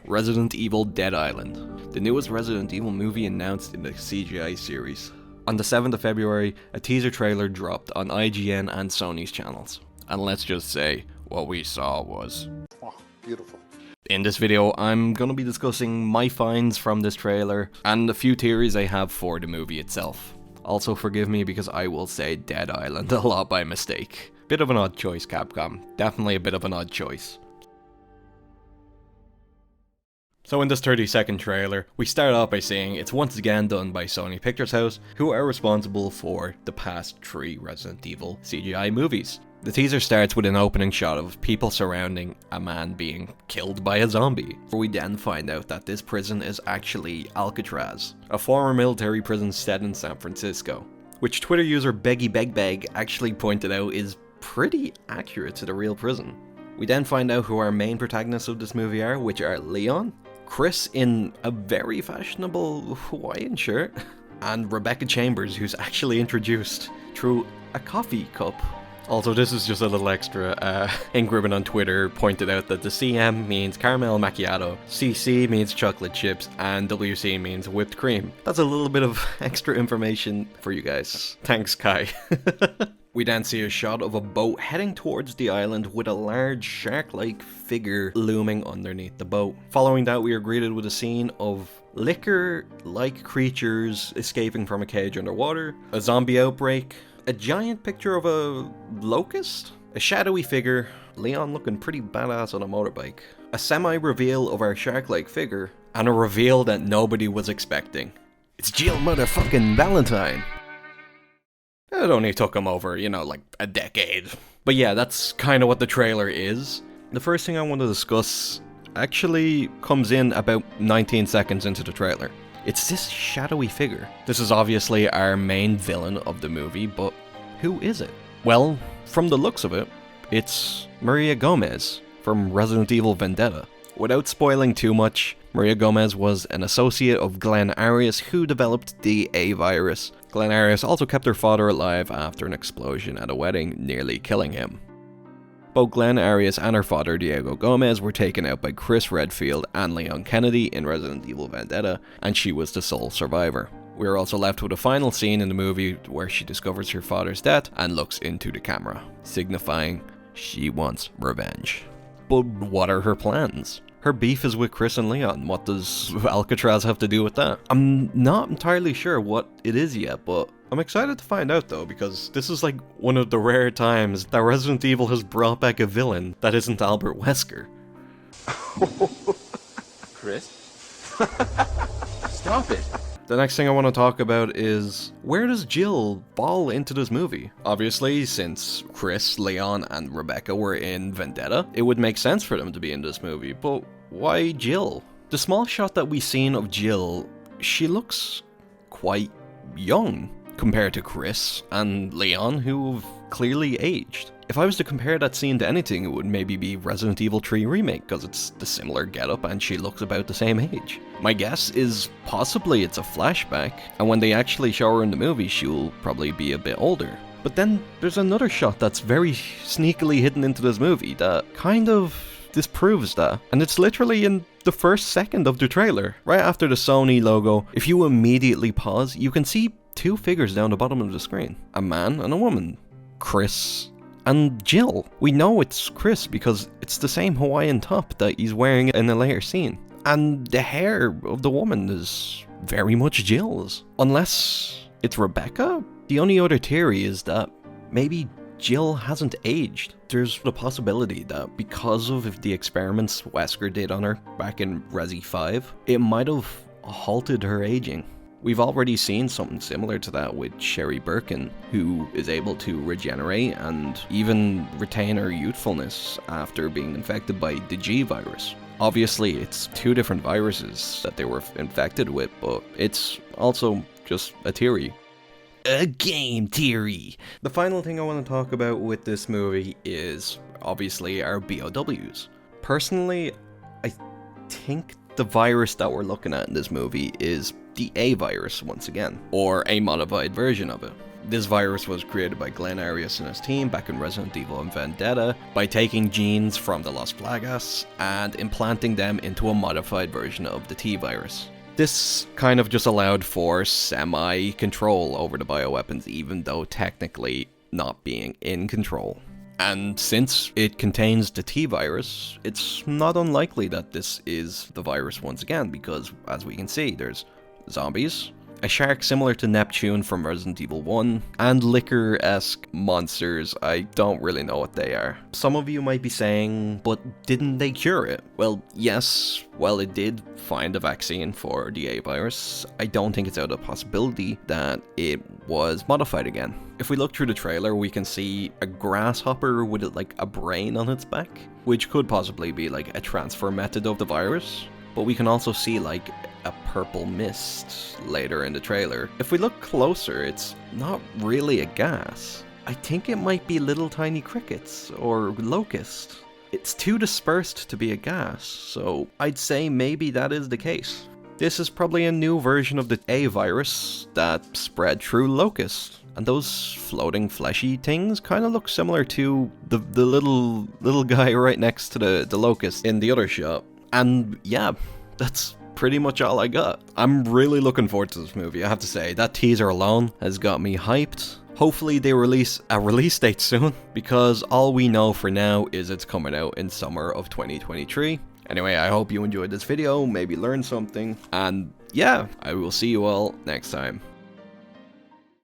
Resident Evil Dead Island, the newest Resident Evil movie announced in the CGI series. On the 7th of February, a teaser trailer dropped on IGN and Sony's channels. And let's just say, what we saw was... oh, beautiful. In this video, I'm gonna be discussing my finds from this trailer, and a few theories I have for the movie itself. Also forgive me because I will say Dead Island a lot by mistake. Bit of an odd choice, Capcom. Definitely a bit of an odd choice. So in this 30-second trailer, we start off by saying it's once again done by Sony Pictures House, who are responsible for the past 3 Resident Evil CGI movies. The teaser starts with an opening shot of people surrounding a man being killed by a zombie. We then find out that this prison is actually Alcatraz, a former military prison set in San Francisco, which Twitter user BeggyBegBeg actually pointed out is pretty accurate to the real prison. We then find out who our main protagonists of this movie are, which are Leon, Chris in a very fashionable Hawaiian shirt, and Rebecca Chambers, who's actually introduced through a coffee cup. Also, this is just a little extra. Ingribbon on Twitter pointed out that the CM means caramel macchiato, CC means chocolate chips, and WC means whipped cream. That's a little bit of extra information for you guys. Thanks, Kai. We then see a shot of a boat heading towards the island with a large shark-like figure looming underneath the boat. Following that, we are greeted with a scene of liquor-like creatures escaping from a cage underwater, a zombie outbreak, a giant picture of a locust, a shadowy figure, Leon looking pretty badass on a motorbike, a semi-reveal of our shark-like figure, and a reveal that nobody was expecting. It's Jill motherfucking Valentine! It only took him over, like a decade. But yeah, that's kind of what the trailer is. The first thing I want to discuss actually comes in about 19 seconds into the trailer. It's this shadowy figure. This is obviously our main villain of the movie, but who is it? Well, from the looks of it, it's Maria Gomez from Resident Evil Vendetta. Without spoiling too much, Maria Gomez was an associate of Glenn Arias who developed the A virus. Glenn Arias also kept her father alive after an explosion at a wedding, nearly killing him. Both Glenn Arias and her father, Diego Gomez, were taken out by Chris Redfield and Leon Kennedy in Resident Evil Vendetta, and she was the sole survivor. We are also left with a final scene in the movie where she discovers her father's death and looks into the camera, signifying she wants revenge. But what are her plans? Her beef is with Chris and Leon. What does Alcatraz have to do with that? I'm not entirely sure what it is yet, but I'm excited to find out though, because this is like one of the rare times that Resident Evil has brought back a villain that isn't Albert Wesker. Chris? Stop it. The next thing I want to talk about is, where does Jill fall into this movie? Obviously, since Chris, Leon, and Rebecca were in Vendetta, it would make sense for them to be in this movie, but why Jill? The small shot that we've seen of Jill, she looks quite young compared to Chris and Leon, who've clearly aged. If I was to compare that scene to anything, it would maybe be Resident Evil 3 Remake, because it's the similar getup and she looks about the same age. My guess is possibly it's a flashback, and when they actually show her in the movie, she'll probably be a bit older. But then there's another shot that's very sneakily hidden into this movie that kind of disproves that, and it's literally in the first second of the trailer. Right after the Sony logo, if you immediately pause, you can see 2 figures down the bottom of the screen. A man and a woman. Chris and Jill. We know it's Chris because it's the same Hawaiian top that he's wearing in a later scene. And the hair of the woman is very much Jill's. Unless it's Rebecca? The only other theory is that maybe Jill hasn't aged. There's the possibility that because of the experiments Wesker did on her back in Resi 5, it might have halted her aging. We've already seen something similar to that with Sherry Birkin, who is able to regenerate and even retain her youthfulness after being infected by the G virus. Obviously, it's 2 different viruses that they were infected with, but it's also just a theory. A game theory! The final thing I want to talk about with this movie is obviously our BOWs. Personally, I think the virus that we're looking at in this movie is the A virus once again, or a modified version of it. This virus was created by Glenn Arias and his team back in Resident Evil and Vendetta by taking genes from the Las Plagas and implanting them into a modified version of the T-virus. This kind of just allowed for semi-control over the bioweapons, even though technically not being in control. And since it contains the T-virus, it's not unlikely that this is the virus once again, because as we can see, there's zombies, a shark similar to Neptune from Resident Evil 1, and liquor-esque monsters. I don't really know what they are. Some of you might be saying, but didn't they cure it? Well, yes, while it did find a vaccine for the A virus, I don't think it's out of the possibility that it was modified again. If we look through the trailer, we can see a grasshopper with like a brain on its back, which could possibly be like a transfer method of the virus. But we can also see like a purple mist later in the trailer. If we look closer, it's not really a gas. I think it might be little tiny crickets or locusts. It's too dispersed to be a gas, so I'd say maybe that is the case. This is probably a new version of the A virus that spread through locusts. And those floating fleshy things kind of look similar to the little guy right next to the locust in the other shot. And yeah, that's pretty much all I got. I'm really looking forward to this movie, I have to say. That teaser alone has got me hyped. Hopefully they release a release date soon, because all we know for now is it's coming out in summer of 2023. Anyway, I hope you enjoyed this video, maybe learned something, and yeah, I will see you all next time.